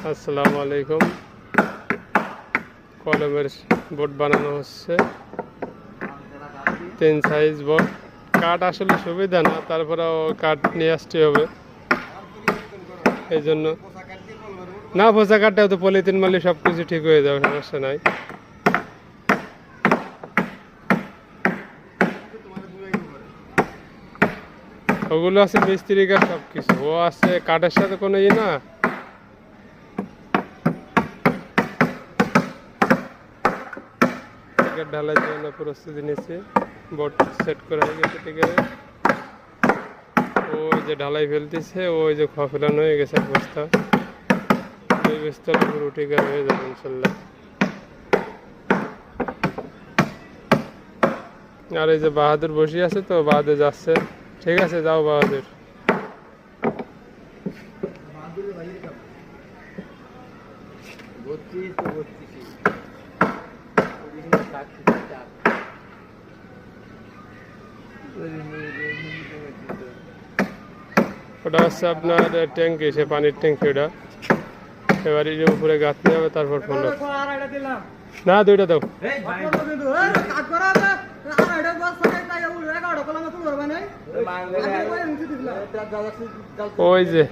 আসসালামু আলাইকুম। কলমের বোর্ড বানানো হচ্ছে, 3 সাইজ বোর্ড। কাঠ আসলে সুবিধা না, তারপরেও কাঠ নিয়ে আসতে হবে, এই জন্য। না, পোষা কাঠটাও তো পলিথিন মারলে সব কিছু ঠিক হয়ে যাবে, সমস্যা নাই। ওগুলো আছে মিস্ত্রি কাঠ, সব কিছু ও আছে, কাঠের সাথে কোনো না। ঢালাই জন্য প্রস্তুতি নিচ্ছি, বোর্ড সেট করা হয়ে গেছে। ঠিক আছে, ওই যে ঢালাই ফেলতেছে, ওই যে খোয়া ফেলানো হয়ে গেছে এক বস্তা, ওই বস্তার উপর উঠে গেলে হয়ে যাবে ইনশাল্লাহ। আর এই যে বাহাদুর বসে আছে, তো বাহাদুর যাচ্ছে। ঠিক আছে, যাও বাহাদুর। ওটা হচ্ছে আপনার ট্যাঙ্কি, সে পানির ট্যাঙ্কি। ওটা এবারে উপরে গাছ নিয়ে হবে, তারপর ফোন। না, দুইটা দাও। ওই যে